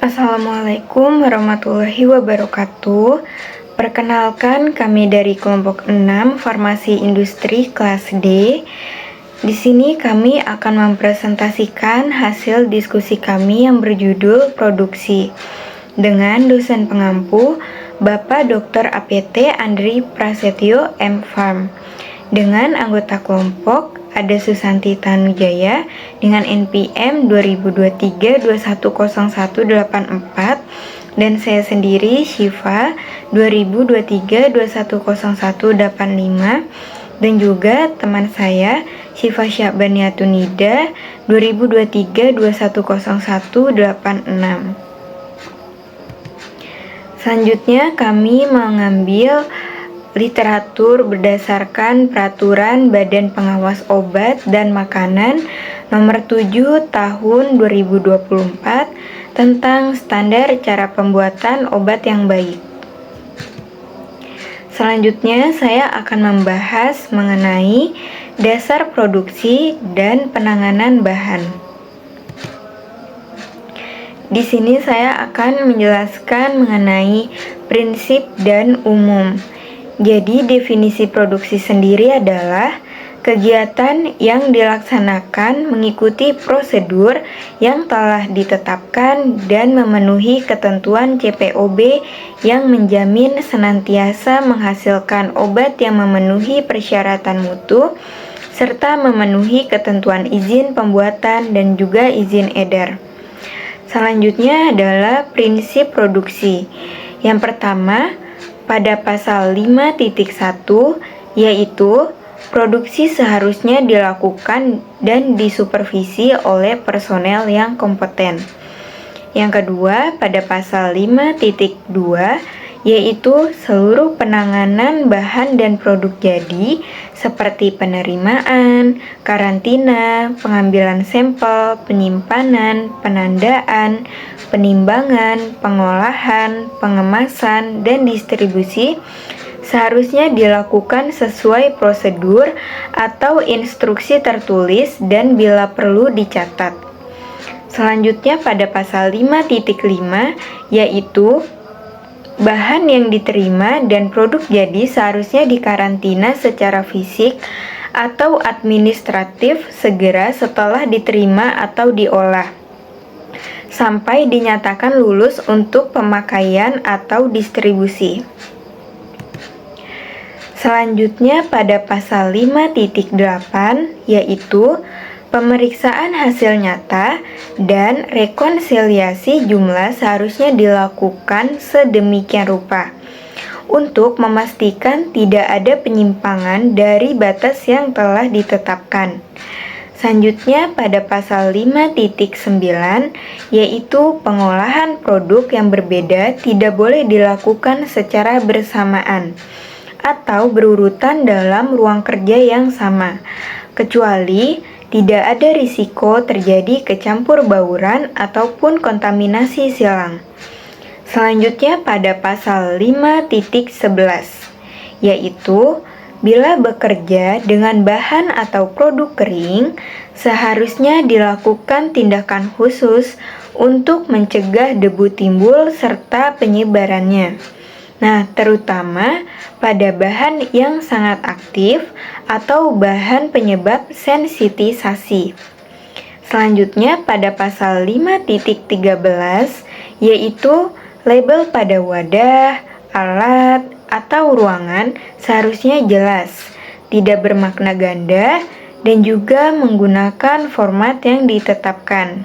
Assalamualaikum warahmatullahi wabarakatuh. Perkenalkan, kami dari kelompok 6 Farmasi Industri kelas D. Di sini kami akan mempresentasikan hasil diskusi kami yang berjudul produksi dengan dosen pengampu Bapak Dr. APT Andri Prasetyo M.Farm. Dengan anggota kelompok ada Susanti Tanujaya dengan NPM 2023-210184 dan saya sendiri Syifa 2023-210185 dan juga teman saya Syifa Syabaniatunida 2023-210186. Selanjutnya kami mengambil literatur berdasarkan Peraturan Badan Pengawas Obat dan Makanan Nomor 7 Tahun 2024 tentang standar cara pembuatan obat yang baik. Selanjutnya saya akan membahas mengenai dasar produksi dan penanganan bahan. Di sini saya akan menjelaskan mengenai prinsip dan umum. Jadi definisi produksi sendiri adalah kegiatan yang dilaksanakan mengikuti prosedur yang telah ditetapkan dan memenuhi ketentuan CPOB yang menjamin senantiasa menghasilkan obat yang memenuhi persyaratan mutu serta memenuhi ketentuan izin pembuatan dan juga izin edar. Selanjutnya adalah prinsip produksi. Yang pertama, pada pasal 5.1 yaitu produksi seharusnya dilakukan dan disupervisi oleh personel yang kompeten. Yang kedua, pada pasal 5.2 yaitu seluruh penanganan bahan dan produk jadi seperti penerimaan, karantina, pengambilan sampel, penyimpanan, penandaan, penimbangan, pengolahan, pengemasan, dan distribusi seharusnya dilakukan sesuai prosedur atau instruksi tertulis dan bila perlu dicatat. Selanjutnya pada pasal 5.5 yaitu bahan yang diterima dan produk jadi seharusnya dikarantina secara fisik atau administratif segera setelah diterima atau diolah sampai dinyatakan lulus untuk pemakaian atau distribusi. Selanjutnya pada pasal 5.8 yaitu pemeriksaan hasil nyata dan rekonsiliasi jumlah seharusnya dilakukan sedemikian rupa untuk memastikan tidak ada penyimpangan dari batas yang telah ditetapkan. Selanjutnya pada pasal 5.9 yaitu pengolahan produk yang berbeda tidak boleh dilakukan secara bersamaan atau berurutan dalam ruang kerja yang sama, kecuali tidak ada risiko terjadi kecampur bauran ataupun kontaminasi silang. Selanjutnya pada pasal 5.11 yaitu bila bekerja dengan bahan atau produk kering seharusnya dilakukan tindakan khusus untuk mencegah debu timbul serta penyebarannya. Nah, terutama pada bahan yang sangat aktif atau bahan penyebab sensitisasi. Selanjutnya pada pasal 5.13 yaitu label pada wadah, alat, atau ruangan seharusnya jelas, tidak bermakna ganda, dan juga menggunakan format yang ditetapkan.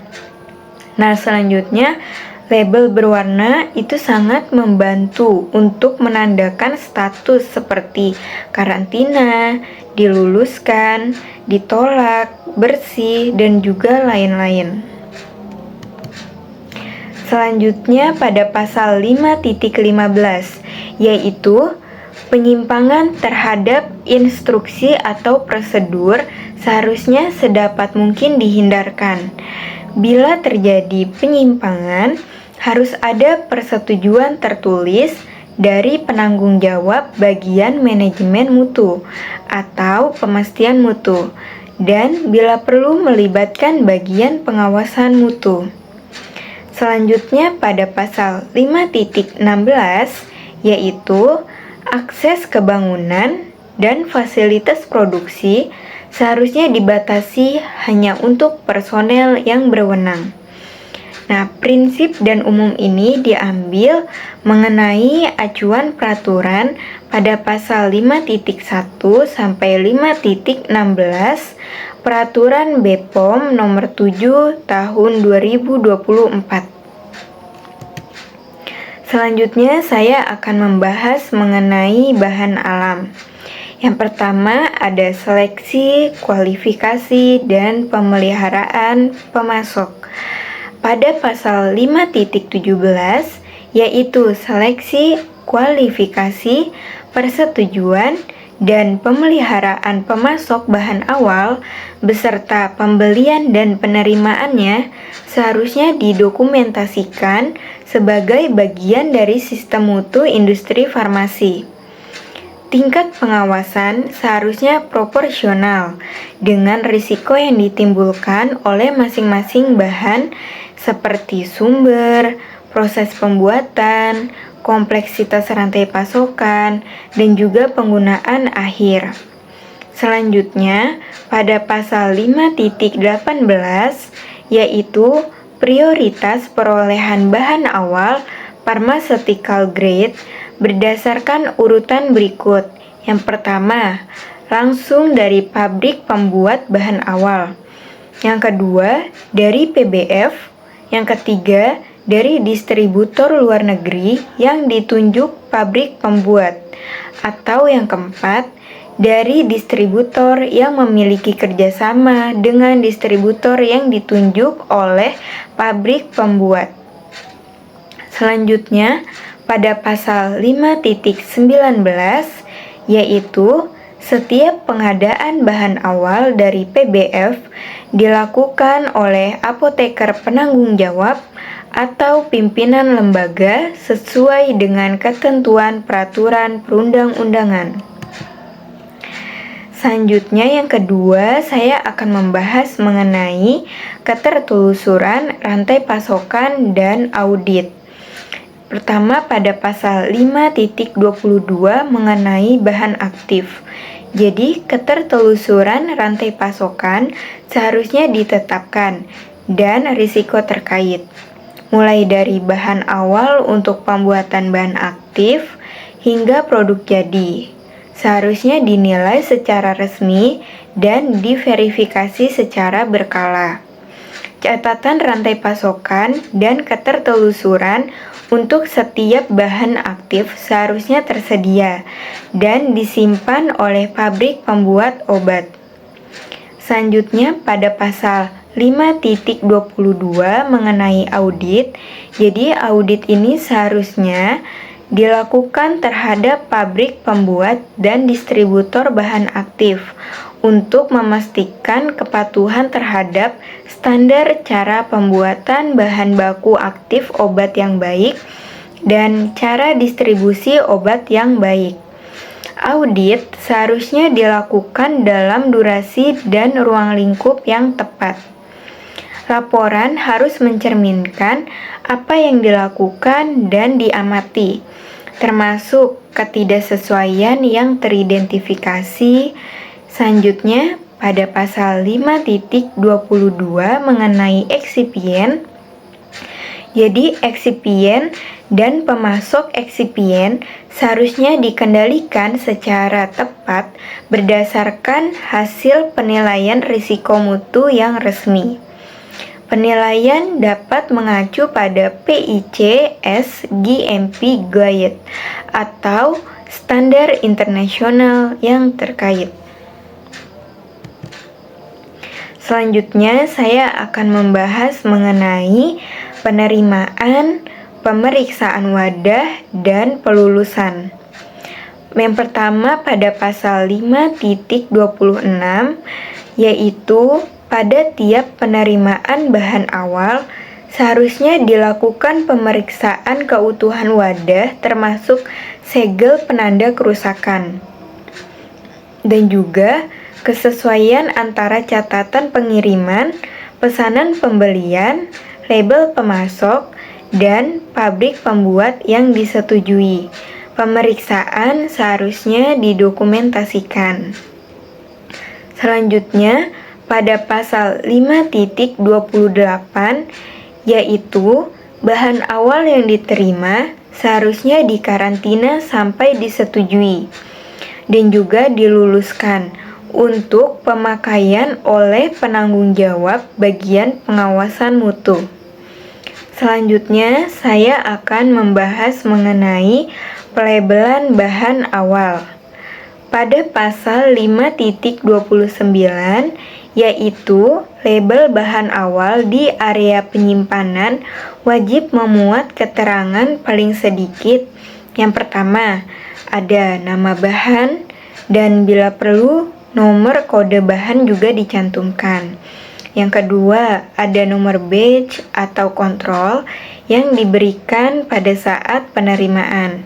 Nah, selanjutnya label berwarna itu sangat membantu untuk menandakan status seperti karantina, diluluskan, ditolak, bersih, dan juga lain-lain. Selanjutnya pada pasal 5.15 yaitu penyimpangan terhadap instruksi atau prosedur seharusnya sedapat mungkin dihindarkan. Bila terjadi penyimpangan, harus ada persetujuan tertulis dari penanggung jawab bagian manajemen mutu atau pemastian mutu dan bila perlu melibatkan bagian pengawasan mutu. Selanjutnya pada pasal 5.16 yaitu akses ke bangunan dan fasilitas produksi seharusnya dibatasi hanya untuk personel yang berwenang. Nah, prinsip dan umum ini diambil mengenai acuan peraturan pada pasal 5.1 sampai 5.16 Peraturan BPOM nomor 7 tahun 2024. Selanjutnya saya akan membahas mengenai bahan alam. Yang pertama ada seleksi, kualifikasi, dan pemeliharaan pemasok. Pada pasal 5.17 yaitu seleksi, kualifikasi, persetujuan, dan pemeliharaan pemasok bahan awal beserta pembelian dan penerimaannya seharusnya didokumentasikan sebagai bagian dari sistem mutu industri farmasi. Tingkat pengawasan seharusnya proporsional dengan risiko yang ditimbulkan oleh masing-masing bahan seperti sumber, proses pembuatan, kompleksitas rantai pasokan, dan juga penggunaan akhir. Selanjutnya, pada pasal 5.18 yaitu prioritas perolehan bahan awal pharmaceutical grade berdasarkan urutan berikut. Yang pertama, langsung dari pabrik pembuat bahan awal. Yang kedua, dari PBF. Yang ketiga, dari distributor luar negeri yang ditunjuk pabrik pembuat. Atau yang keempat, dari distributor yang memiliki kerjasama dengan distributor yang ditunjuk oleh pabrik pembuat. Selanjutnya, pada pasal 5.19 yaitu setiap pengadaan bahan awal dari PBF dilakukan oleh apoteker penanggung jawab atau pimpinan lembaga sesuai dengan ketentuan peraturan perundang-undangan. Selanjutnya yang kedua, saya akan membahas mengenai ketertelusuran rantai pasokan dan audit. Pertama pada pasal 5.22 mengenai bahan aktif. Jadi, ketertelusuran rantai pasokan seharusnya ditetapkan dan risiko terkait. Mulai dari bahan awal untuk pembuatan bahan aktif hingga produk jadi. Seharusnya dinilai secara resmi dan diverifikasi secara berkala. Catatan rantai pasokan dan ketertelusuran untuk setiap bahan aktif seharusnya tersedia dan disimpan oleh pabrik pembuat obat. Selanjutnya pada pasal 5.22 mengenai audit. Jadi audit ini seharusnya dilakukan terhadap pabrik pembuat dan distributor bahan aktif untuk memastikan kepatuhan terhadap standar cara pembuatan bahan baku aktif obat yang baik dan cara distribusi obat yang baik. Audit seharusnya dilakukan dalam durasi dan ruang lingkup yang tepat. Laporan harus mencerminkan apa yang dilakukan dan diamati, termasuk ketidaksesuaian yang teridentifikasi. Selanjutnya, pada pasal 5.22 mengenai eksipien. Jadi, eksipien dan pemasok eksipien seharusnya dikendalikan secara tepat berdasarkan hasil penilaian risiko mutu yang resmi. Penilaian dapat mengacu pada PIC SGMP Guide atau standar internasional yang terkait. Selanjutnya, saya akan membahas mengenai penerimaan, pemeriksaan wadah, dan pelulusan. Yang pertama pada pasal 5.26 yaitu pada tiap penerimaan bahan awal seharusnya dilakukan pemeriksaan keutuhan wadah termasuk segel penanda kerusakan dan juga kesesuaian antara catatan pengiriman, pesanan pembelian, label pemasok, dan pabrik pembuat yang disetujui. Pemeriksaan seharusnya didokumentasikan. Selanjutnya, pada pasal 5.28 yaitu bahan awal yang diterima seharusnya dikarantina sampai disetujui dan juga diluluskan untuk pemakaian oleh penanggung jawab bagian pengawasan mutu. Selanjutnya, saya akan membahas mengenai pelabelan bahan awal. Pada pasal 5.29 yaitu label bahan awal di area penyimpanan wajib memuat keterangan paling sedikit. Yang pertama, ada nama bahan dan bila perlu nomor kode bahan juga dicantumkan. Yang kedua, ada nomor batch atau kontrol yang diberikan pada saat penerimaan.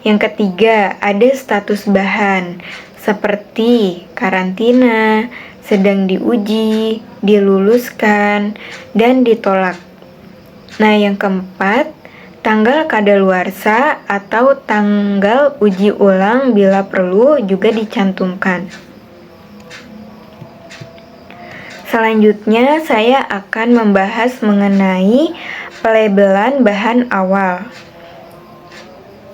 Yang ketiga, ada status bahan seperti karantina, sedang diuji, diluluskan, dan ditolak. Nah, yang keempat, tanggal kadaluarsa atau tanggal uji ulang bila perlu juga dicantumkan. Selanjutnya, saya akan membahas mengenai pelabelan bahan awal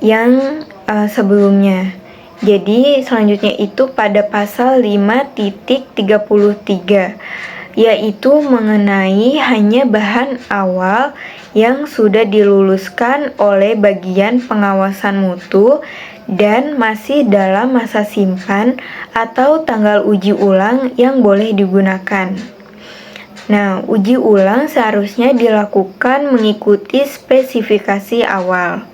yang sebelumnya. Jadi selanjutnya itu pada pasal 5.33 yaitu mengenai hanya bahan awal yang sudah diluluskan oleh bagian pengawasan mutu dan masih dalam masa simpan atau tanggal uji ulang yang boleh digunakan. Nah, uji ulang seharusnya dilakukan mengikuti spesifikasi awal.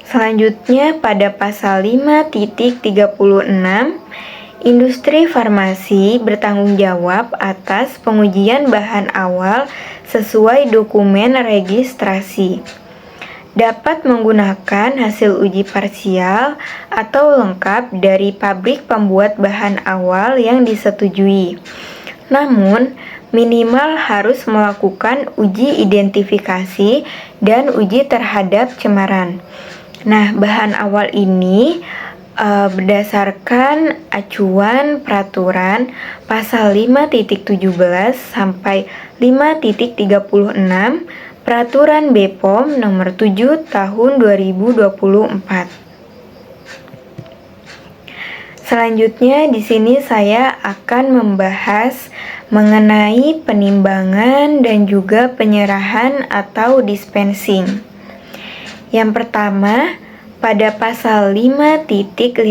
Selanjutnya pada pasal 5.36, industri farmasi bertanggung jawab atas pengujian bahan awal sesuai dokumen registrasi. Dapat menggunakan hasil uji parsial atau lengkap dari pabrik pembuat bahan awal yang disetujui. Namun, minimal harus melakukan uji identifikasi dan uji terhadap cemaran. Nah, bahan awal ini berdasarkan acuan peraturan pasal 5.17 sampai 5.36 Peraturan BPOM nomor 7 tahun 2024. Selanjutnya di sini saya akan membahas mengenai penimbangan dan juga penyerahan atau dispensing. Yang pertama, pada pasal 5.56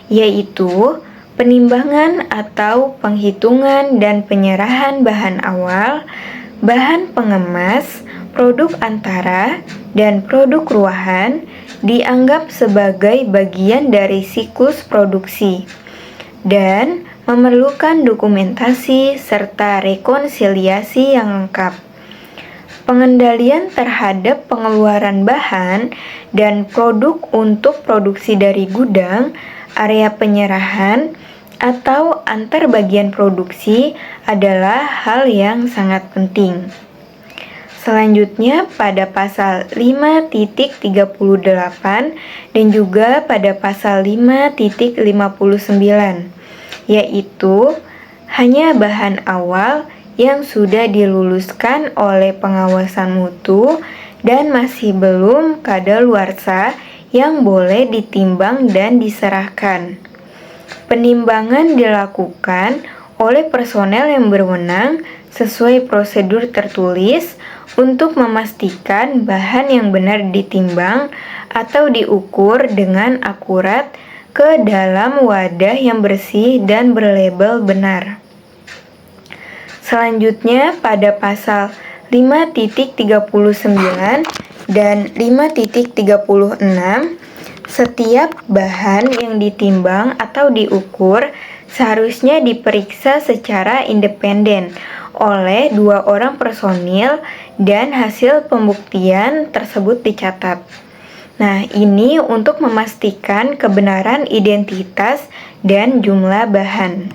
yaitu penimbangan atau penghitungan dan penyerahan bahan awal, bahan pengemas, produk antara, dan produk ruahan dianggap sebagai bagian dari siklus produksi dan memerlukan dokumentasi serta rekonsiliasi yang lengkap. Pengendalian terhadap pengeluaran bahan dan produk untuk produksi dari gudang, area penyerahan, atau antar bagian produksi adalah hal yang sangat penting. Selanjutnya pada pasal 5.38 dan juga pada pasal 5.59 yaitu hanya bahan awal yang sudah diluluskan oleh pengawasan mutu dan masih belum kadaluarsa yang boleh ditimbang dan diserahkan. Penimbangan dilakukan oleh personel yang berwenang sesuai prosedur tertulis untuk memastikan bahan yang benar ditimbang atau diukur dengan akurat ke dalam wadah yang bersih dan berlabel benar. Selanjutnya pada pasal 5.39 dan 5.36, setiap bahan yang ditimbang atau diukur seharusnya diperiksa secara independen oleh 2 orang personil dan hasil pembuktian tersebut dicatat. Nah, ini untuk memastikan kebenaran identitas dan jumlah bahan.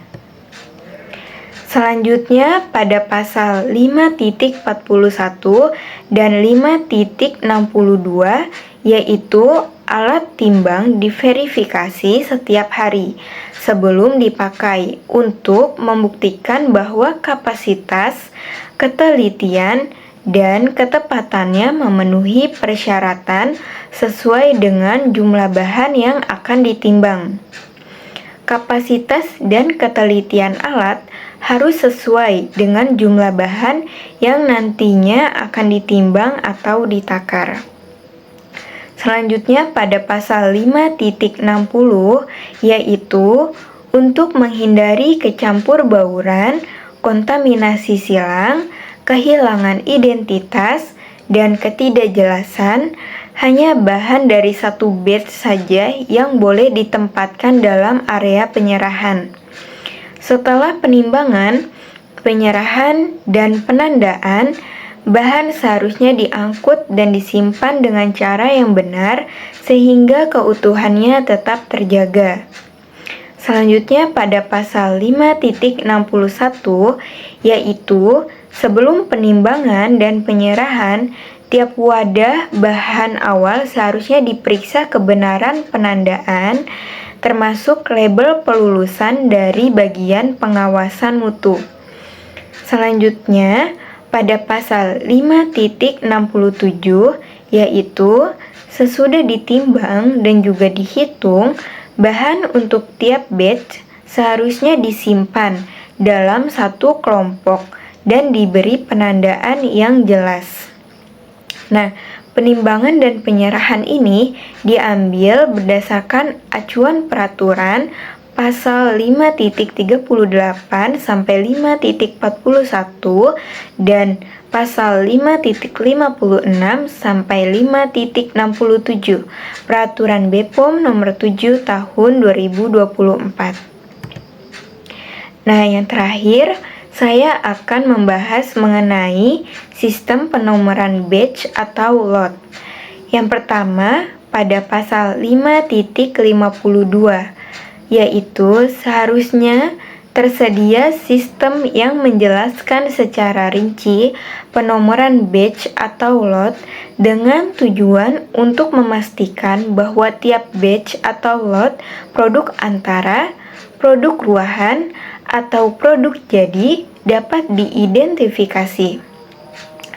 Selanjutnya pada pasal 5.41 dan 5.62 yaitu alat timbang diverifikasi setiap hari sebelum dipakai untuk membuktikan bahwa kapasitas, ketelitian, dan ketepatannya memenuhi persyaratan sesuai dengan jumlah bahan yang akan ditimbang. Kapasitas dan ketelitian alat harus sesuai dengan jumlah bahan yang nantinya akan ditimbang atau ditakar. Selanjutnya pada pasal 5.60 yaitu untuk menghindari kecampur bauran, kontaminasi silang, kehilangan identitas, dan ketidakjelasan, hanya bahan dari satu batch saja yang boleh ditempatkan dalam area penyerahan. Setelah penimbangan, penyerahan, dan penandaan, bahan seharusnya diangkut dan disimpan dengan cara yang benar sehingga keutuhannya tetap terjaga. Selanjutnya pada pasal 5.61 yaitu sebelum penimbangan dan penyerahan, tiap wadah bahan awal seharusnya diperiksa kebenaran penandaan termasuk label pelulusan dari bagian pengawasan mutu. Selanjutnya pada pasal 5.67 yaitu sesudah ditimbang dan juga dihitung, bahan untuk tiap batch seharusnya disimpan dalam satu kelompok dan diberi penandaan yang jelas. Nah, penimbangan dan penyerahan ini diambil berdasarkan acuan peraturan pasal 5.38 sampai 5.41 dan pasal 5.56 sampai 5.67 Peraturan BPOM nomor 7 tahun 2024. Nah, yang terakhir saya akan membahas mengenai sistem penomoran batch atau lot. Yang pertama, pada pasal 5.52 yaitu seharusnya tersedia sistem yang menjelaskan secara rinci penomoran batch atau lot dengan tujuan untuk memastikan bahwa tiap batch atau lot produk antara, produk ruahan, atau produk jadi dapat diidentifikasi.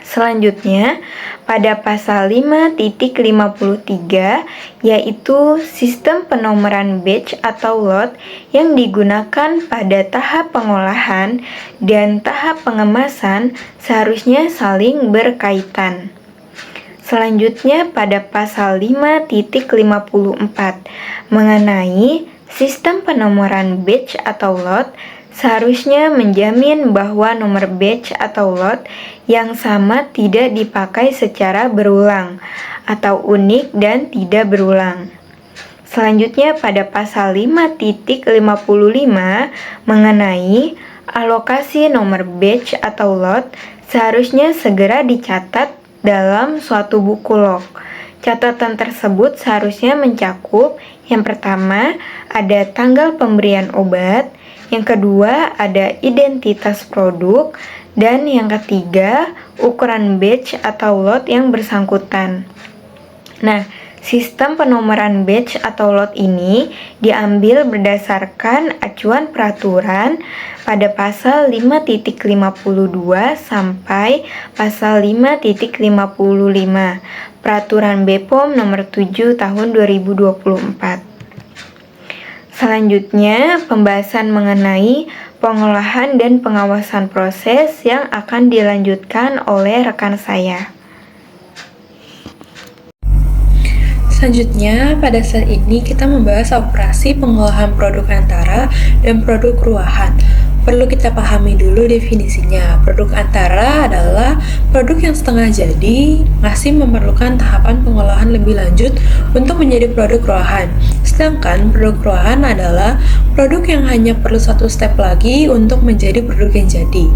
Selanjutnya, pada pasal 5.53 yaitu sistem penomoran batch atau lot yang digunakan pada tahap pengolahan dan tahap pengemasan seharusnya saling berkaitan. Selanjutnya pada pasal 5.54 mengenai sistem penomoran batch atau lot seharusnya menjamin bahwa nomor batch atau lot yang sama tidak dipakai secara berulang atau unik dan tidak berulang. Selanjutnya pada pasal 5.55 mengenai alokasi nomor batch atau lot seharusnya segera dicatat dalam suatu buku log. Catatan tersebut seharusnya mencakup yang pertama ada tanggal pemberian obat, yang kedua ada identitas produk, dan yang ketiga ukuran batch atau lot yang bersangkutan. Nah, sistem penomoran batch atau lot ini diambil berdasarkan acuan peraturan pada pasal 5.52 sampai pasal 5.55 Peraturan BPOM nomor 7 tahun 2024. Selanjutnya, pembahasan mengenai pengolahan dan pengawasan proses yang akan dilanjutkan oleh rekan saya. Selanjutnya, pada saat ini kita membahas operasi pengolahan produk antara dan produk ruahan. Perlu kita pahami dulu definisinya. Produk antara adalah produk yang setengah jadi, masih memerlukan tahapan pengolahan lebih lanjut untuk menjadi produk ruahan. Sedangkan produk ruahan adalah produk yang hanya perlu satu step lagi untuk menjadi produk yang jadi.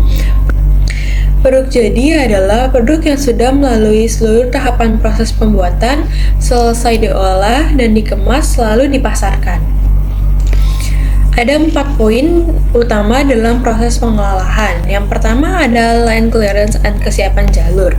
Produk jadi adalah produk yang sudah melalui seluruh tahapan proses pembuatan, selesai diolah dan dikemas lalu dipasarkan. Ada 4 poin utama dalam proses pengolahan. Yang pertama ada line clearance and kesiapan jalur.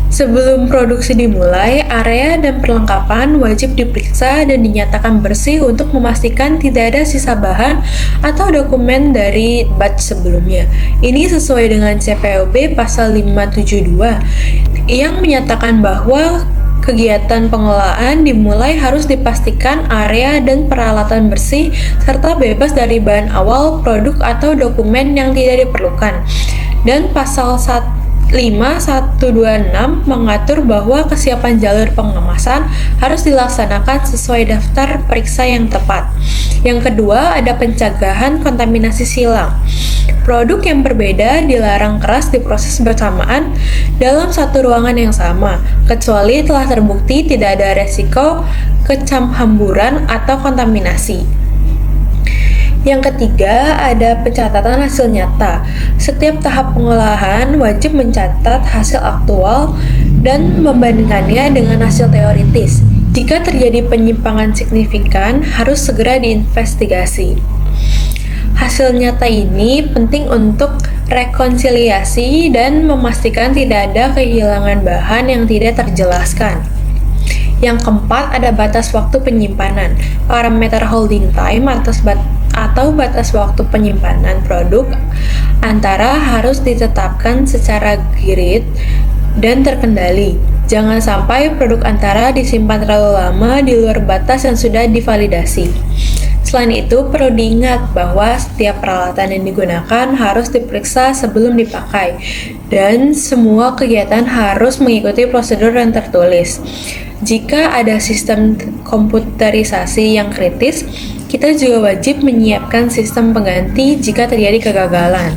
Sebelum produksi dimulai, area dan perlengkapan wajib diperiksa dan dinyatakan bersih untuk memastikan tidak ada sisa bahan atau dokumen dari batch sebelumnya. Ini sesuai dengan CPOB pasal 572 yang menyatakan bahwa kegiatan pengolahan dimulai harus dipastikan area dan peralatan bersih serta bebas dari bahan awal, produk, atau dokumen yang tidak diperlukan. Dan pasal 5126 mengatur bahwa kesiapan jalur pengemasan harus dilaksanakan sesuai daftar periksa yang tepat. Yang kedua, ada pencegahan kontaminasi silang. Produk yang berbeda dilarang keras diproses bersamaan dalam satu ruangan yang sama, kecuali telah terbukti tidak ada resiko kecampuran atau kontaminasi. Yang ketiga, ada pencatatan hasil nyata. Setiap tahap pengolahan wajib mencatat hasil aktual dan membandingkannya dengan hasil teoritis. Jika terjadi penyimpangan signifikan, harus segera diinvestigasi. Hasil nyata ini penting untuk rekonsiliasi dan memastikan tidak ada kehilangan bahan yang tidak terjelaskan. Yang keempat, ada batas waktu penyimpanan. Parameter holding time atau batas waktu penyimpanan produk antara harus ditetapkan secara grid dan terkendali. Jangan sampai produk antara disimpan terlalu lama di luar batas yang sudah divalidasi. Selain itu, perlu diingat bahwa setiap peralatan yang digunakan harus diperiksa sebelum dipakai, dan semua kegiatan harus mengikuti prosedur yang tertulis. Jika ada sistem komputerisasi yang kritis, kita juga wajib menyiapkan sistem pengganti jika terjadi kegagalan.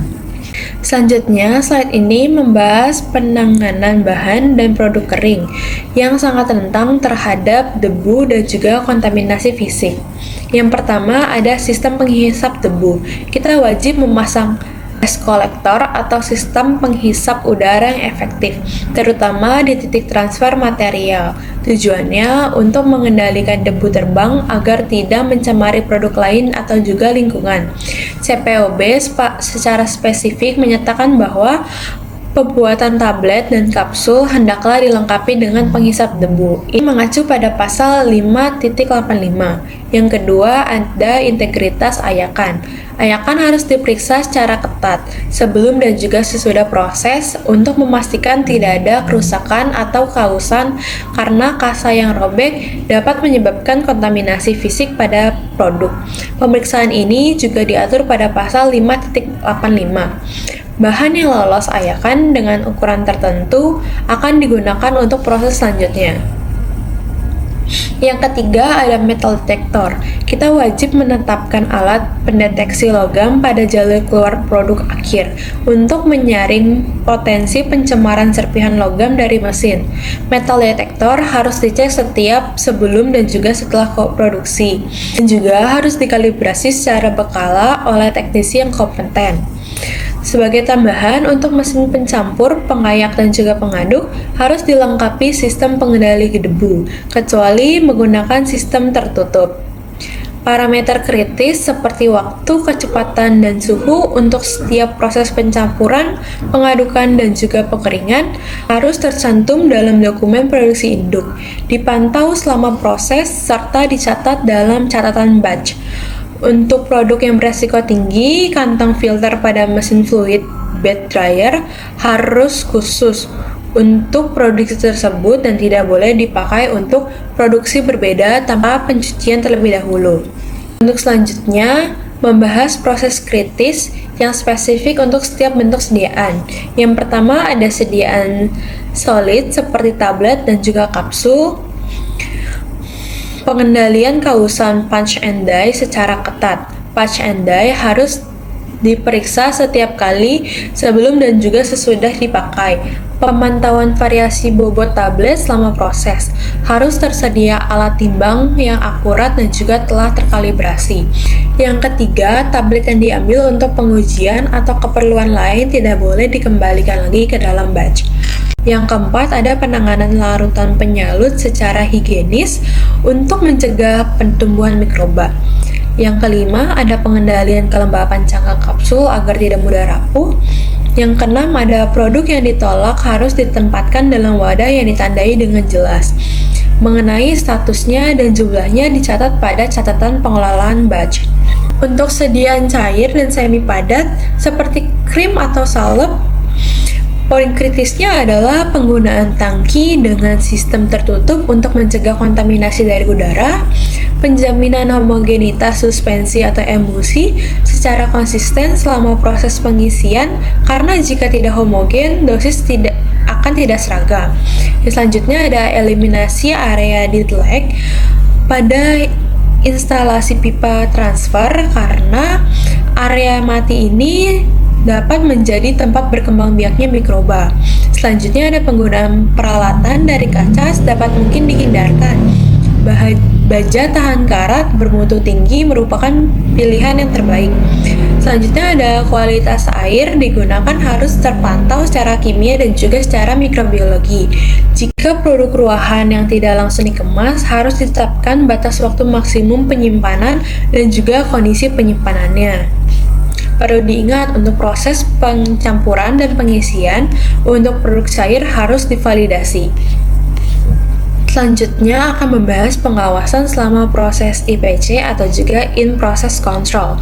Selanjutnya, slide ini membahas penanganan bahan dan produk kering yang sangat rentan terhadap debu dan juga kontaminasi fisik. Yang pertama, ada sistem penghisap debu. Kita wajib memasang dust collector atau sistem penghisap udara yang efektif, terutama di titik transfer material. Tujuannya untuk mengendalikan debu terbang agar tidak mencemari produk lain atau juga lingkungan. CPOB secara spesifik menyatakan bahwa pembuatan tablet dan kapsul hendaklah dilengkapi dengan penghisap debu. Ini mengacu pada pasal 5.85. Yang kedua, ada integritas ayakan. Ayakan harus diperiksa secara ketat sebelum dan juga sesudah proses untuk memastikan tidak ada kerusakan atau kausan karena kasa yang robek dapat menyebabkan kontaminasi fisik pada produk. Pemeriksaan ini juga diatur pada pasal 5.85. Bahan yang lolos ayakan dengan ukuran tertentu akan digunakan untuk proses selanjutnya. Yang ketiga, ada metal detector. Kita wajib menetapkan alat pendeteksi logam pada jalur keluar produk akhir untuk menyaring potensi pencemaran serpihan logam dari mesin. Metal detector harus dicek setiap sebelum dan juga setelah produksi, dan juga harus dikalibrasi secara berkala oleh teknisi yang kompeten. Sebagai tambahan, untuk mesin pencampur, pengayak, dan juga pengaduk harus dilengkapi sistem pengendali debu, kecuali menggunakan sistem tertutup. Parameter kritis seperti waktu, kecepatan, dan suhu untuk setiap proses pencampuran, pengadukan, dan juga pengeringan harus tercantum dalam dokumen produksi induk, dipantau selama proses, serta dicatat dalam catatan batch. Untuk produk yang beresiko tinggi, kantong filter pada mesin fluid bed dryer harus khusus untuk produksi tersebut dan tidak boleh dipakai untuk produksi berbeda tanpa pencucian terlebih dahulu. Untuk selanjutnya, membahas proses kritis yang spesifik untuk setiap bentuk sediaan. Yang pertama, ada sediaan solid seperti tablet dan juga kapsul. Pengendalian kausan punch and die secara ketat. Punch and die harus diperiksa setiap kali sebelum dan juga sesudah dipakai. Pemantauan variasi bobot tablet selama proses. Harus tersedia alat timbang yang akurat dan juga telah terkalibrasi. Yang ketiga, tablet yang diambil untuk pengujian atau keperluan lain tidak boleh dikembalikan lagi ke dalam batch. Yang keempat, ada penanganan larutan penyalut secara higienis untuk mencegah pertumbuhan mikroba. Yang kelima, ada pengendalian kelembapan cangkang kapsul agar tidak mudah rapuh. Yang keenam, ada produk yang ditolak harus ditempatkan dalam wadah yang ditandai dengan jelas. Mengenai statusnya dan jumlahnya dicatat pada catatan pengelolaan batch. Untuk sediaan cair dan semi padat seperti krim atau salep, poin kritisnya adalah penggunaan tangki dengan sistem tertutup untuk mencegah kontaminasi dari udara, penjaminan homogenitas suspensi atau emulsi secara konsisten selama proses pengisian, karena jika tidak homogen, dosis akan tidak seragam. Selanjutnya ada eliminasi area deadlock pada instalasi pipa transfer, karena area mati ini dapat menjadi tempat berkembang biaknya mikroba. Selanjutnya ada penggunaan peralatan dari kaca sedapat mungkin dihindarkan. Baja tahan karat bermutu tinggi merupakan pilihan yang terbaik. Selanjutnya ada kualitas air digunakan harus terpantau secara kimia dan juga secara mikrobiologi. Jika produk ruahan yang tidak langsung dikemas, harus ditetapkan batas waktu maksimum penyimpanan dan juga kondisi penyimpanannya. Perlu diingat untuk proses pencampuran dan pengisian untuk produk cair harus divalidasi. Selanjutnya akan membahas pengawasan selama proses IPC atau juga in-process control.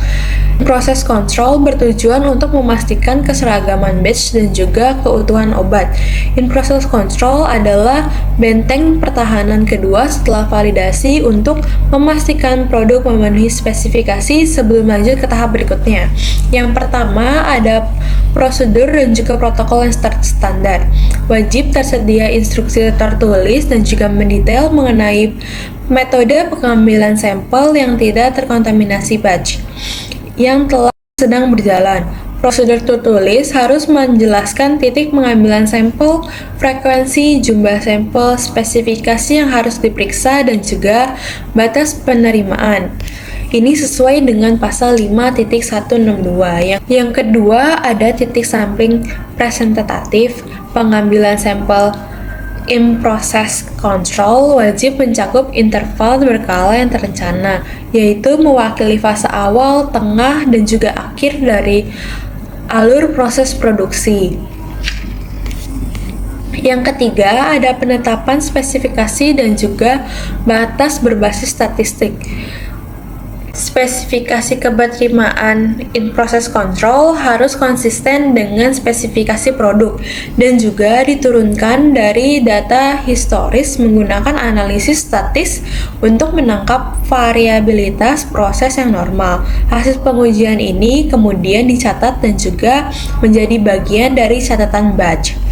Proses control bertujuan untuk memastikan keseragaman batch dan juga keutuhan obat. In-process control adalah benteng pertahanan kedua setelah validasi untuk memastikan produk memenuhi spesifikasi sebelum lanjut ke tahap berikutnya. Yang pertama ada prosedur dan juga protokol yang standar. Wajib tersedia instruksi tertulis dan juga mendetail mengenai metode pengambilan sampel yang tidak terkontaminasi batch yang telah sedang berjalan. Prosedur tertulis harus menjelaskan titik pengambilan sampel, frekuensi, jumlah sampel, spesifikasi yang harus diperiksa, dan juga batas penerimaan. Ini sesuai dengan pasal 5.162. Yang kedua, ada titik sampling presentatif. Pengambilan sampel in-process control wajib mencakup interval berkala yang terencana, yaitu mewakili fase awal, tengah, dan juga akhir dari alur proses produksi. Yang ketiga, ada penetapan spesifikasi dan juga batas berbasis statistik. Spesifikasi keberterimaan in-process control harus konsisten dengan spesifikasi produk dan juga diturunkan dari data historis menggunakan analisis statis untuk menangkap variabilitas proses yang normal. Hasil pengujian ini kemudian dicatat dan juga menjadi bagian dari catatan batch.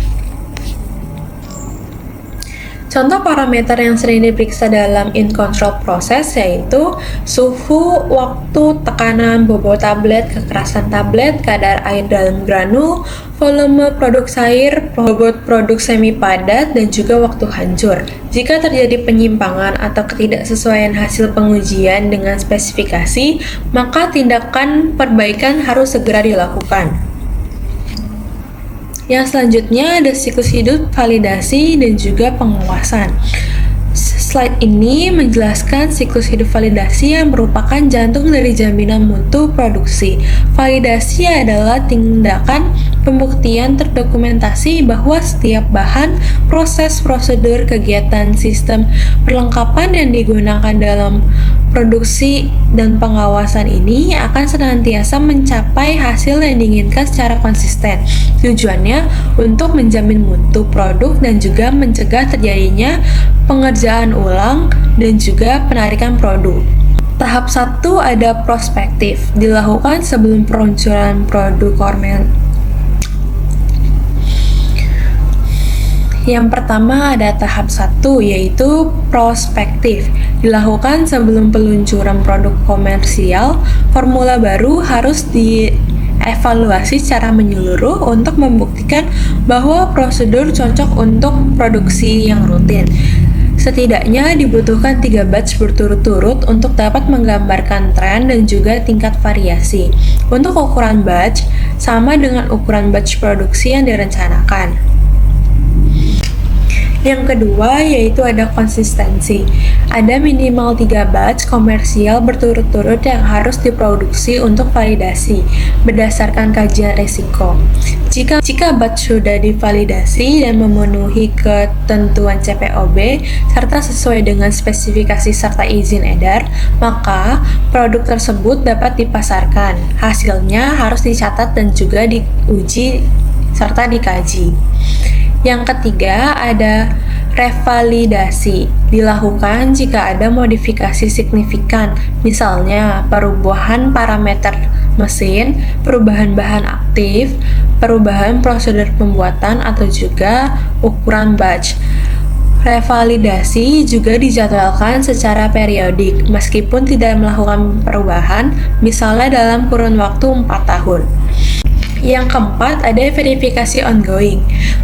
Contoh parameter yang sering diperiksa dalam in-control proses yaitu suhu, waktu, tekanan, bobot tablet, kekerasan tablet, kadar air dalam granul, volume produk cair, bobot produk semi padat, dan juga waktu hancur. Jika terjadi penyimpangan atau ketidaksesuaian hasil pengujian dengan spesifikasi, maka tindakan perbaikan harus segera dilakukan. Yang selanjutnya ada siklus hidup, validasi, dan juga pengawasan. Slide ini menjelaskan siklus hidup validasi yang merupakan jantung dari jaminan mutu produksi. Validasi adalah tindakan pembuktian terdokumentasi bahwa setiap bahan, proses, prosedur, kegiatan, sistem, perlengkapan yang digunakan dalam produksi dan pengawasan ini akan senantiasa mencapai hasil yang diinginkan secara konsisten. Tujuannya untuk menjamin mutu produk dan juga mencegah terjadinya pengerjaan ulang dan juga penarikan produk. Tahap 1 ada prospektif, dilakukan sebelum peluncuran produk Yang pertama ada tahap 1 yaitu prospektif. Dilakukan sebelum peluncuran produk komersial, formula baru harus dievaluasi secara menyeluruh untuk membuktikan bahwa prosedur cocok untuk produksi yang rutin. Setidaknya dibutuhkan 3 batch berturut-turut untuk dapat menggambarkan tren dan juga tingkat variasi. Untuk ukuran batch, sama dengan ukuran batch produksi yang direncanakan. Yang kedua yaitu ada konsistensi. Ada minimal 3 batch komersial berturut-turut yang harus diproduksi untuk validasi berdasarkan kajian risiko. Jika batch sudah divalidasi dan memenuhi ketentuan CPOB serta sesuai dengan spesifikasi serta izin edar, maka produk tersebut dapat dipasarkan. Hasilnya harus dicatat dan juga diuji serta dikaji. Yang ketiga ada revalidasi. Dilakukan jika ada modifikasi signifikan, misalnya perubahan parameter mesin, perubahan bahan aktif, perubahan prosedur pembuatan atau juga ukuran batch. Revalidasi juga dijadwalkan secara periodik meskipun tidak melakukan perubahan, misalnya dalam kurun waktu 4 tahun. Yang keempat, ada verifikasi ongoing.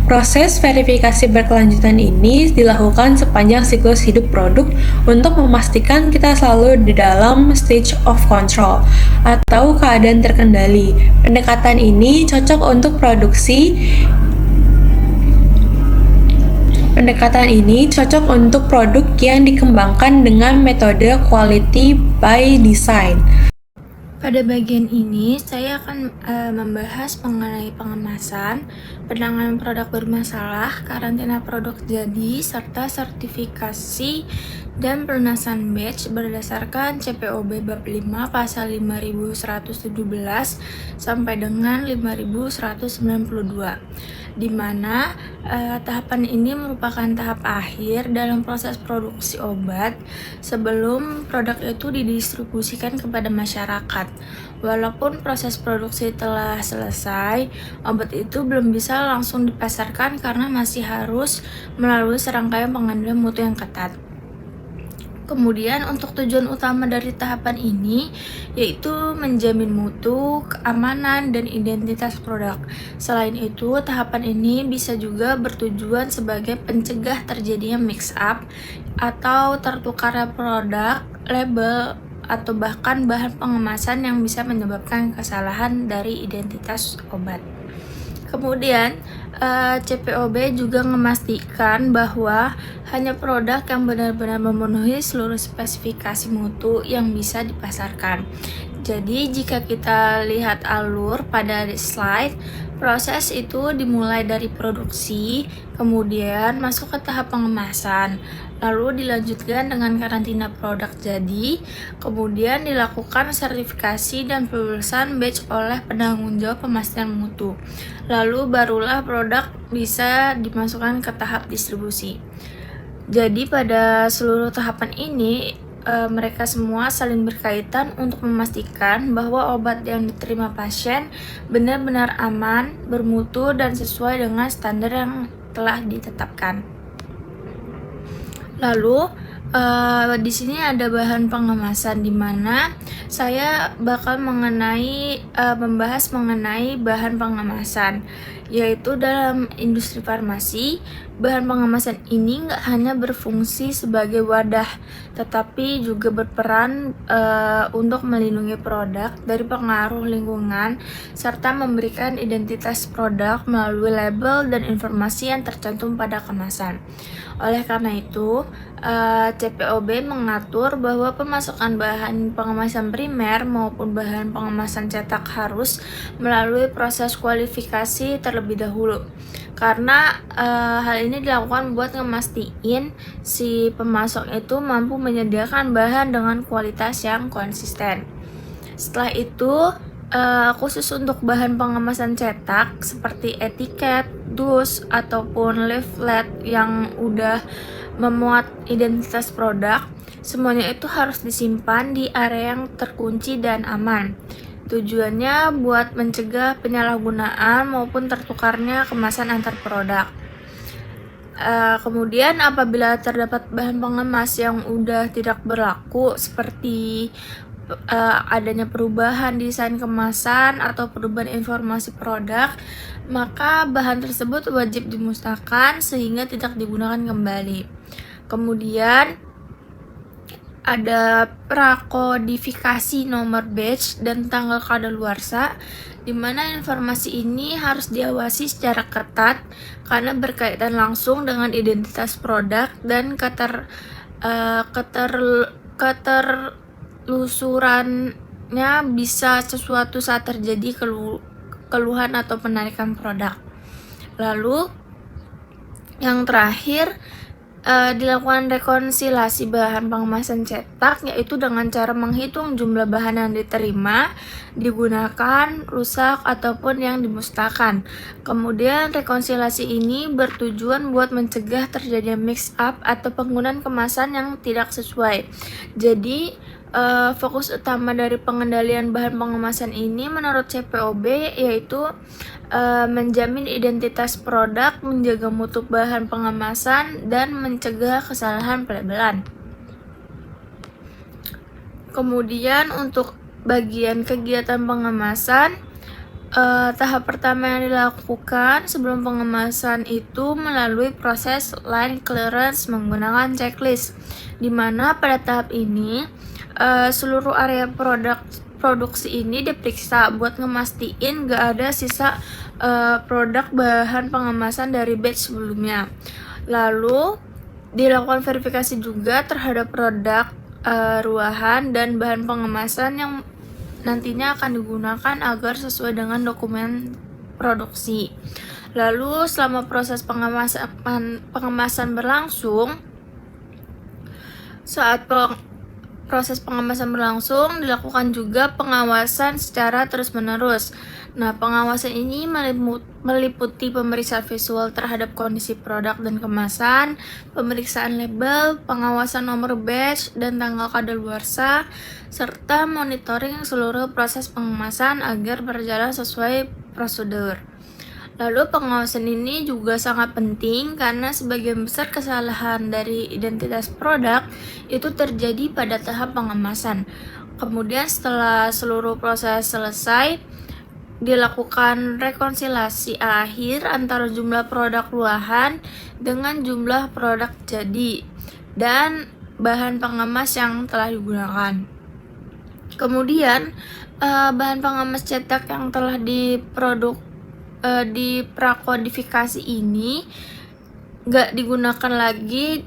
Proses verifikasi berkelanjutan ini dilakukan sepanjang siklus hidup produk untuk memastikan kita selalu di dalam stage of control atau keadaan terkendali. Pendekatan ini cocok untuk produk yang dikembangkan dengan metode quality by design. Pada bagian ini, saya akan membahas mengenai pengemasan, penanganan produk bermasalah, karantina produk jadi, serta sertifikasi dan pelunasan batch berdasarkan CPOB Bab 5 Pasal 5117 sampai dengan 5192, di mana tahapan ini merupakan tahap akhir dalam proses produksi obat sebelum produk itu didistribusikan kepada masyarakat. Walaupun proses produksi telah selesai, obat itu belum bisa langsung dipasarkan karena masih harus melalui serangkaian pengendalian mutu yang ketat. Kemudian untuk tujuan utama dari tahapan ini yaitu menjamin mutu, keamanan, dan identitas produk. Selain itu, tahapan ini bisa juga bertujuan sebagai pencegah terjadinya mix up atau tertukarnya produk, label, atau bahkan bahan pengemasan yang bisa menyebabkan kesalahan dari identitas obat. Kemudian, CPOB juga memastikan bahwa hanya produk yang benar-benar memenuhi seluruh spesifikasi mutu yang bisa dipasarkan. Jadi, jika kita lihat alur pada slide, proses itu dimulai dari produksi, kemudian masuk ke tahap pengemasan, lalu dilanjutkan dengan karantina produk jadi, kemudian dilakukan sertifikasi dan pelulusan batch oleh penanggung jawab pemastian mutu. Lalu barulah produk bisa dimasukkan ke tahap distribusi. Jadi pada seluruh tahapan ini mereka semua saling berkaitan untuk memastikan bahwa obat yang diterima pasien benar-benar aman, bermutu, dan sesuai dengan standar yang telah ditetapkan. Lalu di sini ada bahan pengemasan di mana saya bakal membahas mengenai bahan pengemasan, yaitu dalam industri farmasi. Bahan pengemasan ini nggak hanya berfungsi sebagai wadah, tetapi juga berperan untuk melindungi produk dari pengaruh lingkungan serta memberikan identitas produk melalui label dan informasi yang tercantum pada kemasan. Oleh karena itu, CPOB mengatur bahwa pemasukan bahan pengemasan primer maupun bahan pengemasan cetak harus melalui proses kualifikasi terlebih dahulu. Karena hal ini dilakukan buat ngemastiin si pemasok itu mampu menyediakan bahan dengan kualitas yang konsisten. Setelah itu, khusus untuk bahan pengemasan cetak seperti etiket, dus, ataupun leaflet yang udah memuat identitas produk, semuanya itu harus disimpan di area yang terkunci dan aman. Tujuannya buat mencegah penyalahgunaan maupun tertukarnya kemasan antar produk. Kemudian apabila terdapat bahan pengemas yang udah tidak berlaku seperti adanya perubahan desain kemasan atau perubahan informasi produk, maka bahan tersebut wajib dimusnahkan sehingga tidak digunakan kembali. Kemudian ada prakodifikasi nomor batch dan tanggal kadaluarsa, di mana informasi ini harus diawasi secara ketat karena berkaitan langsung dengan identitas produk dan keterlusurannya bisa sesuatu saat terjadi keluhan atau penarikan produk. Lalu yang terakhir, dilakukan rekonsiliasi bahan pengemasan cetak, yaitu dengan cara menghitung jumlah bahan yang diterima, digunakan, rusak, ataupun yang dimusnahkan. Kemudian rekonsiliasi ini bertujuan buat mencegah terjadinya mix up atau penggunaan kemasan yang tidak sesuai. Jadi fokus utama dari pengendalian bahan pengemasan ini menurut CPOB yaitu menjamin identitas produk, menjaga mutu bahan pengemasan, dan mencegah kesalahan pelabelan. Kemudian untuk bagian kegiatan pengemasan, tahap pertama yang dilakukan sebelum pengemasan itu melalui proses line clearance menggunakan checklist, di mana pada tahap ini seluruh area produksi ini diperiksa buat ngemastiin gak ada sisa produk bahan pengemasan dari batch sebelumnya. Lalu dilakukan verifikasi juga terhadap produk ruahan dan bahan pengemasan yang nantinya akan digunakan agar sesuai dengan dokumen produksi. Lalu selama proses pengemasan berlangsung, saat proses pengemasan berlangsung, dilakukan juga pengawasan secara terus-menerus. Nah, pengawasan ini meliputi pemeriksaan visual terhadap kondisi produk dan kemasan, pemeriksaan label, pengawasan nomor batch dan tanggal kadaluarsa, serta monitoring seluruh proses pengemasan agar berjalan sesuai prosedur. Lalu pengawasan ini juga sangat penting karena sebagian besar kesalahan dari identitas produk itu terjadi pada tahap pengemasan. Kemudian setelah seluruh proses selesai, dilakukan rekonsiliasi akhir antara jumlah produk ruahan dengan jumlah produk jadi dan bahan pengemas yang telah digunakan. Kemudian bahan pengemas cetak yang telah di prakodifikasi ini gak digunakan lagi,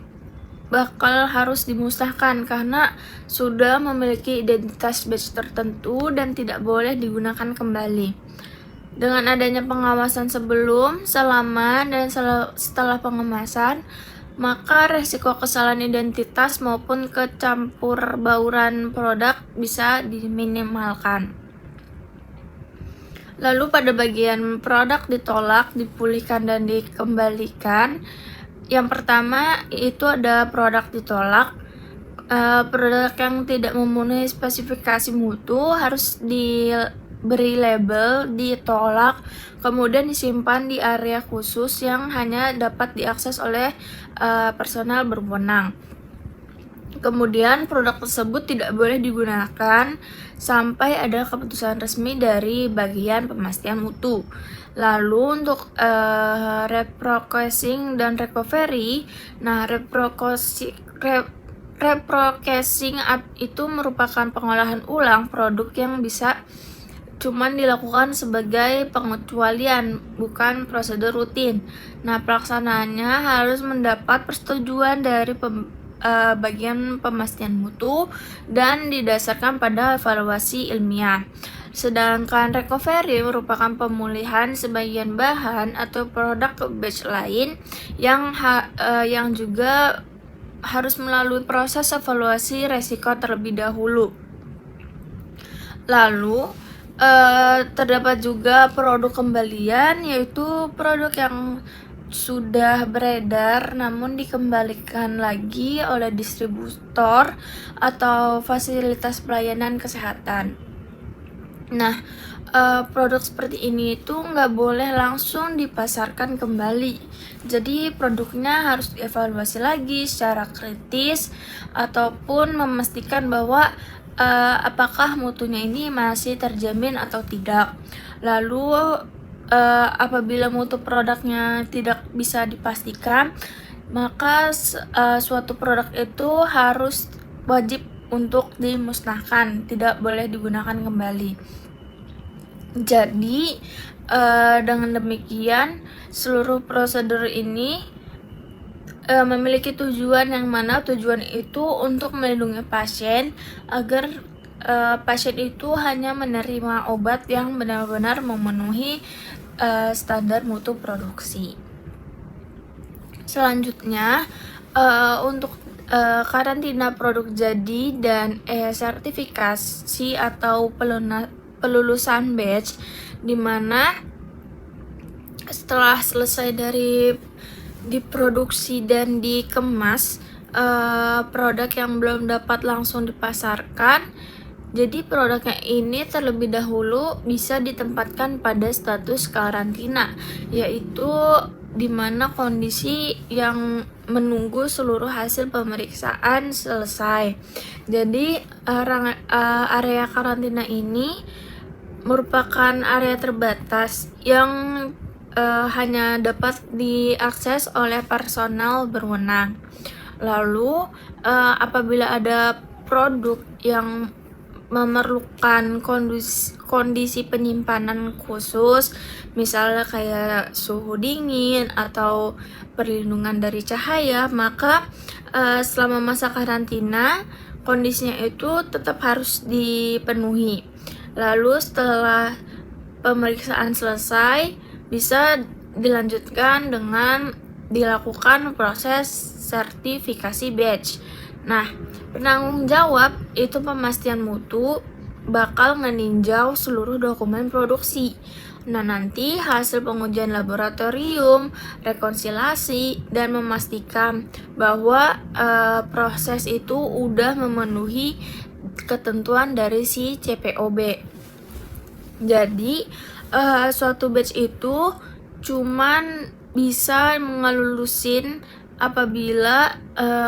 bakal harus dimusnahkan karena sudah memiliki identitas batch tertentu dan tidak boleh digunakan kembali. Dengan adanya pengawasan sebelum, selama, dan setelah pengemasan, maka resiko kesalahan identitas maupun kecampur bauran produk bisa diminimalkan. Lalu pada bagian produk ditolak, dipulihkan, dan dikembalikan, yang pertama itu ada produk ditolak. Produk yang tidak memenuhi spesifikasi mutu harus diberi label, ditolak, kemudian disimpan di area khusus yang hanya dapat diakses oleh personel berwenang. Kemudian produk tersebut tidak boleh digunakan sampai ada keputusan resmi dari bagian pemastian mutu. Lalu untuk reprocessing dan recovery, nah reprocessing itu merupakan pengolahan ulang produk yang bisa cuman dilakukan sebagai pengecualian, bukan prosedur rutin. Nah, pelaksanaannya harus mendapat persetujuan dari bagian pemastian mutu dan didasarkan pada evaluasi ilmiah. Sedangkan recovery merupakan pemulihan sebagian bahan atau produk ke batch lain yang juga harus melalui proses evaluasi resiko terlebih dahulu. Lalu terdapat juga produk kembalian, yaitu produk yang sudah beredar namun dikembalikan lagi oleh distributor atau fasilitas pelayanan kesehatan. Nah, produk seperti ini itu nggak boleh langsung dipasarkan kembali. Jadi produknya harus dievaluasi lagi secara kritis ataupun memastikan bahwa apakah mutunya ini masih terjamin atau tidak. Lalu apabila mutu produknya tidak bisa dipastikan, maka suatu produk itu harus wajib untuk dimusnahkan, tidak boleh digunakan kembali. Jadi dengan demikian seluruh prosedur ini memiliki tujuan yang mana tujuan itu untuk melindungi pasien agar pasien itu hanya menerima obat yang benar-benar memenuhi standar mutu produksi. Selanjutnya untuk karantina produk jadi dan sertifikasi atau pelulusan batch, di mana setelah selesai dari diproduksi dan dikemas produk yang belum dapat langsung dipasarkan, jadi produknya ini terlebih dahulu bisa ditempatkan pada status karantina, yaitu di mana kondisi yang menunggu seluruh hasil pemeriksaan selesai. Jadi area karantina ini merupakan area terbatas yang hanya dapat diakses oleh personal berwenang. Lalu apabila ada produk yang memerlukan kondisi penyimpanan khusus, misalnya kayak suhu dingin atau perlindungan dari cahaya, maka selama masa karantina kondisinya itu tetap harus dipenuhi. Lalu setelah pemeriksaan selesai, bisa dilanjutkan dengan dilakukan proses sertifikasi batch. Nah, penanggung jawab itu pemastian mutu bakal meninjau seluruh dokumen produksi. Nah, nanti hasil pengujian laboratorium, rekonsilasi, dan memastikan bahwa proses itu udah memenuhi ketentuan dari si CPOB. Jadi, suatu batch itu cuman bisa ngelulusin apabila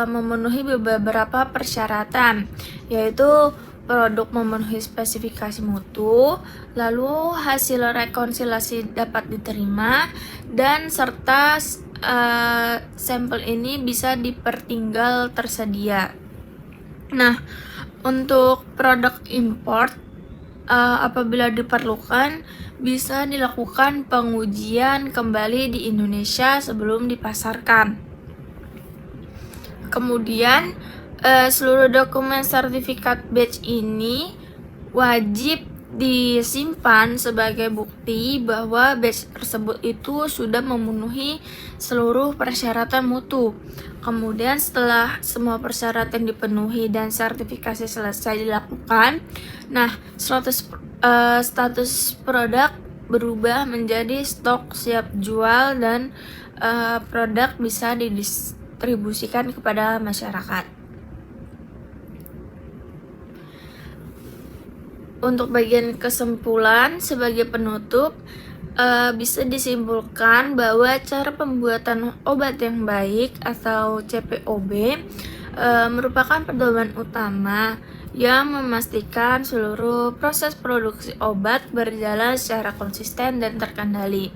memenuhi beberapa persyaratan, yaitu produk memenuhi spesifikasi mutu, lalu hasil rekonsilasi dapat diterima, dan serta sampel ini bisa dipertinggal tersedia. Nah, untuk produk import apabila diperlukan bisa dilakukan pengujian kembali di Indonesia sebelum dipasarkan. Kemudian seluruh dokumen sertifikat batch ini wajib disimpan sebagai bukti bahwa batch tersebut itu sudah memenuhi seluruh persyaratan mutu. Kemudian setelah semua persyaratan dipenuhi dan sertifikasi selesai dilakukan, nah status produk berubah menjadi stok siap jual dan produk bisa didistribusikan kepada masyarakat. Untuk bagian kesimpulan sebagai penutup, bisa disimpulkan bahwa cara pembuatan obat yang baik atau CPOB merupakan pedoman utama yang memastikan seluruh proses produksi obat berjalan secara konsisten dan terkendali,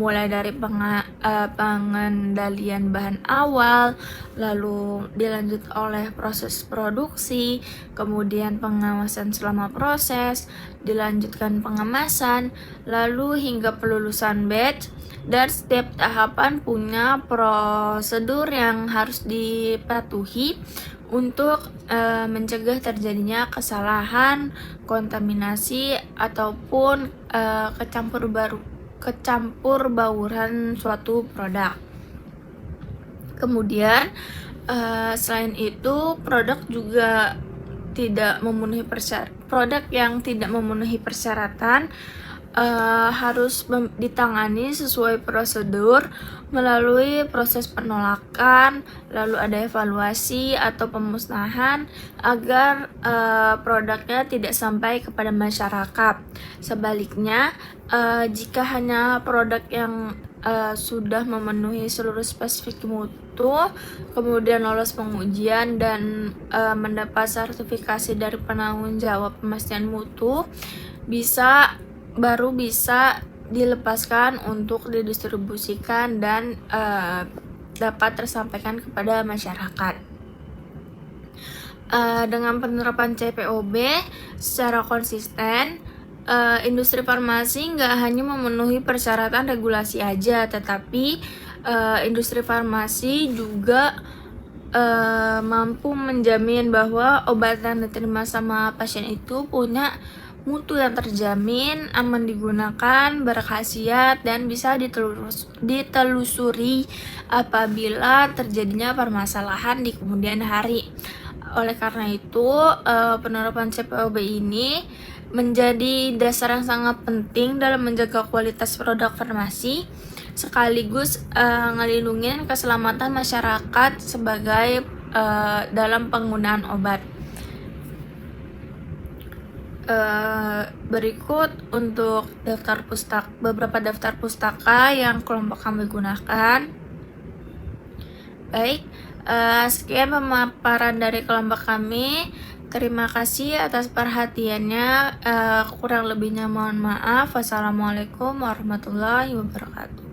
mulai dari pengendalian bahan awal, lalu dilanjut oleh proses produksi, kemudian pengawasan selama proses, dilanjutkan pengemasan, lalu hingga pelulusan batch, dan setiap tahapan punya prosedur yang harus dipatuhi untuk mencegah terjadinya kesalahan, kontaminasi, ataupun kecampur bauran suatu produk. Kemudian selain itu produk juga tidak memenuhi produk yang tidak memenuhi persyaratan harus ditangani sesuai prosedur melalui proses penolakan, lalu ada evaluasi atau pemusnahan agar produknya tidak sampai kepada masyarakat. Sebaliknya, jika hanya produk yang sudah memenuhi seluruh spesifik mutu, kemudian lolos pengujian dan mendapat sertifikasi dari penanggung jawab pemastian mutu, baru bisa dilepaskan untuk didistribusikan dan dapat tersampaikan kepada masyarakat. Dengan penerapan CPOB secara konsisten, industri farmasi nggak hanya memenuhi persyaratan regulasi aja, tetapi industri farmasi juga mampu menjamin bahwa obat yang diterima sama pasien itu punya mutu yang terjamin, aman digunakan, berkhasiat, dan bisa ditelusuri apabila terjadinya permasalahan di kemudian hari. Oleh karena itu, penerapan CPOB ini menjadi dasar yang sangat penting dalam menjaga kualitas produk farmasi, sekaligus ngelindungin keselamatan masyarakat sebagai dalam penggunaan obat. Berikut untuk beberapa daftar pustaka yang kelompok kami gunakan. Baik, sekian pemaparan dari kelompok kami. Terima kasih atas perhatiannya. Kurang lebihnya mohon maaf. Wassalamualaikum warahmatullahi wabarakatuh.